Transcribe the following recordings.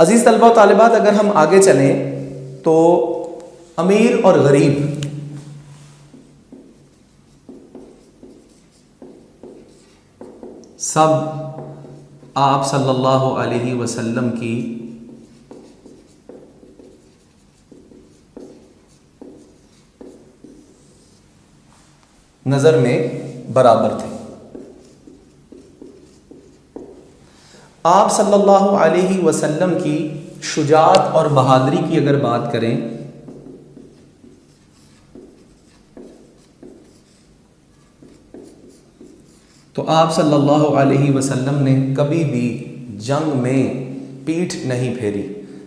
عزیز طلبہ و طالبات، اگر ہم آگے چلیں تو امیر اور غریب سب آپ صلی اللہ علیہ وسلم کی نظر میں برابر تھے۔ آپ صلی اللہ علیہ وسلم کی شجاعت اور بہادری کی اگر بات کریں تو آپ صلی اللہ علیہ وسلم نے کبھی بھی جنگ میں پیٹھ نہیں پھیری،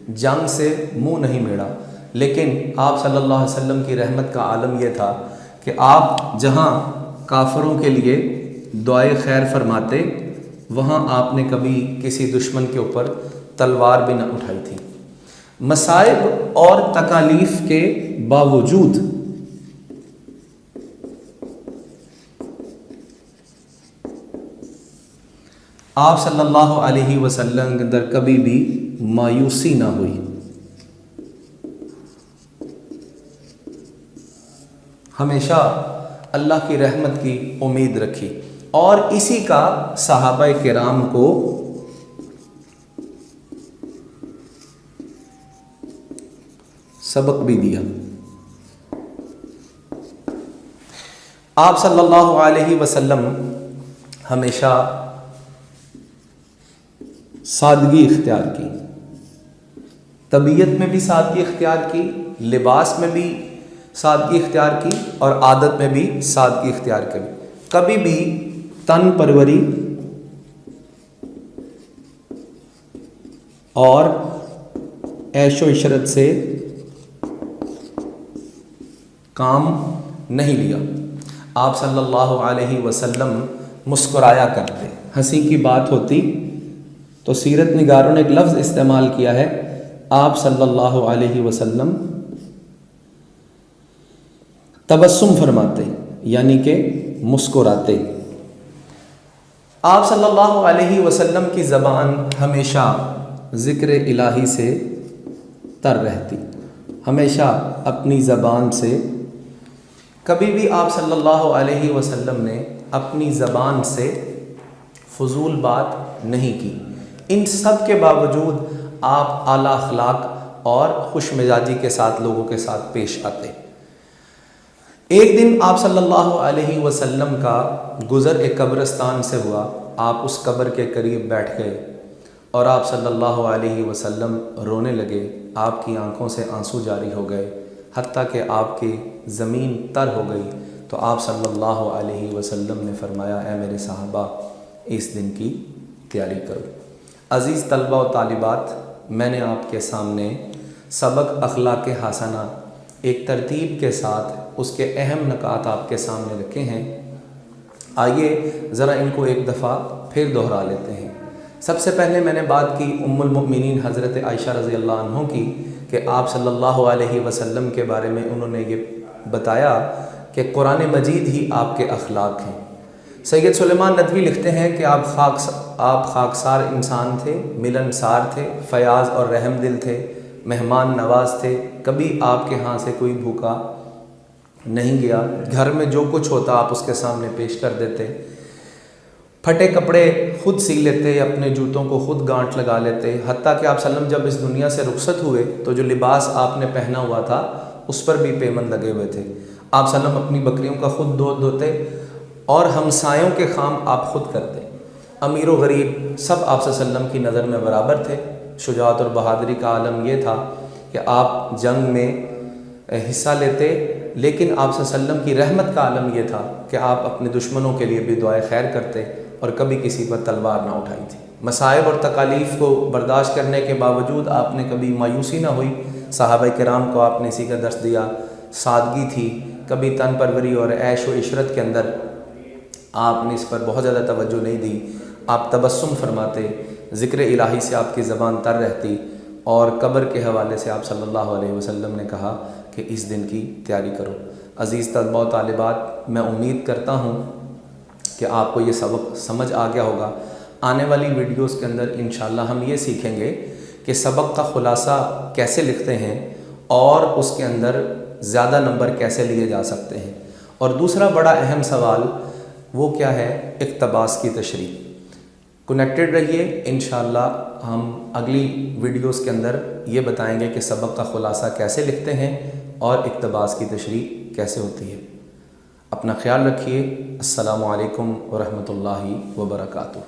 جنگ سے منہ نہیں موڑا، لیکن آپ صلی اللہ علیہ وسلم کی رحمت کا عالم یہ تھا کہ آپ جہاں کافروں کے لیے دعائے خیر فرماتے، وہاں آپ نے کبھی کسی دشمن کے اوپر تلوار بھی نہ اٹھائی تھی۔ مصائب اور تکالیف کے باوجود آپ صلی اللہ علیہ وسلم کے اندر کبھی بھی مایوسی نہ ہوئی، ہمیشہ اللہ کی رحمت کی امید رکھی، اور اسی کا صحابہ کرام کو سبق بھی دیا۔ آپ صلی اللہ علیہ وسلم ہمیشہ سادگی اختیار کی، طبیعت میں بھی سادگی اختیار کی، لباس میں بھی سادگی اختیار کی، اور عادت میں بھی سادگی اختیار کی۔ کبھی بھی تن پروری اور عیش و عشرت سے کام نہیں لیا۔ آپ صلی اللہ علیہ وسلم مسکرایا کرتے، ہنسی کی بات ہوتی تو سیرت نگاروں نے ایک لفظ استعمال کیا ہے، آپ صلی اللہ علیہ وسلم تبسم فرماتے، یعنی کہ مسکراتے۔ آپ صلی اللہ علیہ وسلم کی زبان ہمیشہ ذکر الہی سے تر رہتی، ہمیشہ اپنی زبان سے، کبھی بھی آپ صلی اللہ علیہ وسلم نے اپنی زبان سے فضول بات نہیں کی۔ ان سب کے باوجود آپ اعلیٰ اخلاق اور خوش مزاجی کے ساتھ لوگوں کے ساتھ پیش آتے۔ ایک دن آپ صلی اللہ علیہ وسلم کا گزر ایک قبرستان سے ہوا، آپ اس قبر کے قریب بیٹھ گئے اور آپ صلی اللہ علیہ وسلم رونے لگے، آپ کی آنکھوں سے آنسو جاری ہو گئے، حتیٰ کہ آپ کی زمین تر ہو گئی۔ تو آپ صلی اللہ علیہ وسلم نے فرمایا، اے میرے صحابہ، اس دن کی تیاری کرو۔ عزیز طلبہ و طالبات، میں نے آپ کے سامنے سبق اخلاق حسنہ ایک ترتیب کے ساتھ اس کے اہم نکات آپ کے سامنے رکھے ہیں۔ آئیے ذرا ان کو ایک دفعہ پھر دہرا لیتے ہیں۔ سب سے پہلے میں نے بات کی ام المؤمنین حضرت عائشہ رضی اللہ عنہ کی، کہ آپ صلی اللہ علیہ وسلم کے بارے میں انہوں نے یہ بتایا کہ قرآن مجید ہی آپ کے اخلاق ہیں۔ سید سلیمان ندوی لکھتے ہیں کہ آپ خاکسار انسان تھے، ملنسار تھے، فیاض اور رحم دل تھے، مہمان نواز تھے، کبھی آپ کے ہاں سے کوئی بھوکا نہیں گیا، گھر میں جو کچھ ہوتا آپ اس کے سامنے پیش کر دیتے، پھٹے کپڑے خود سی لیتے، اپنے جوتوں کو خود گانٹھ لگا لیتے، حتیٰ کہ آپ صلی اللہ علیہ وسلم جب اس دنیا سے رخصت ہوئے تو جو لباس آپ نے پہنا ہوا تھا اس پر بھی پیمند لگے ہوئے تھے۔ آپ صلی اللہ علیہ وسلم اپنی بکریوں کا خود دودھ دھوتے اور ہمسایوں کے کام آپ خود کرتے۔ امیر و غریب سب آپ صلی اللہ علیہ وسلم کی نظر میں برابر تھے۔ شجاعت اور بہادری کا عالم یہ تھا کہ آپ جنگ میں حصہ لیتے، لیکن آپ صلی اللہ علیہ وسلم کی رحمت کا عالم یہ تھا کہ آپ اپنے دشمنوں کے لیے بھی دعائے خیر کرتے اور کبھی کسی پر تلوار نہ اٹھائی تھی۔ مصائب اور تکالیف کو برداشت کرنے کے باوجود آپ نے کبھی مایوسی نہ ہوئی۔ صحابہ کرام کو آپ نے اسی کا درس دیا، سادگی تھی، کبھی تن پروری اور عیش و عشرت کے اندر آپ نے اس پر بہت زیادہ توجہ نہیں دی۔ آپ تبسم فرماتے، ذکر الہی سے آپ کی زبان تر رہتی، اور قبر کے حوالے سے آپ صلی اللہ علیہ وسلم نے کہا کہ اس دن کی تیاری کرو۔ عزیز طلبہ و طالبات، میں امید کرتا ہوں کہ آپ کو یہ سبق سمجھ آ گیا ہوگا۔ آنے والی ویڈیوز کے اندر انشاءاللہ ہم یہ سیکھیں گے کہ سبق کا خلاصہ کیسے لکھتے ہیں اور اس کے اندر زیادہ نمبر کیسے لیے جا سکتے ہیں، اور دوسرا بڑا اہم سوال وہ کیا ہے، اقتباس کی تشریح۔ کنیکٹڈ رہیے، انشاءاللہ ہم اگلی ویڈیوز کے اندر یہ بتائیں گے کہ سبق کا خلاصہ کیسے لکھتے ہیں اور اقتباس کی تشریح کیسے ہوتی ہے۔ اپنا خیال رکھیے۔ السلام علیکم ورحمۃ اللہ وبرکاتہ۔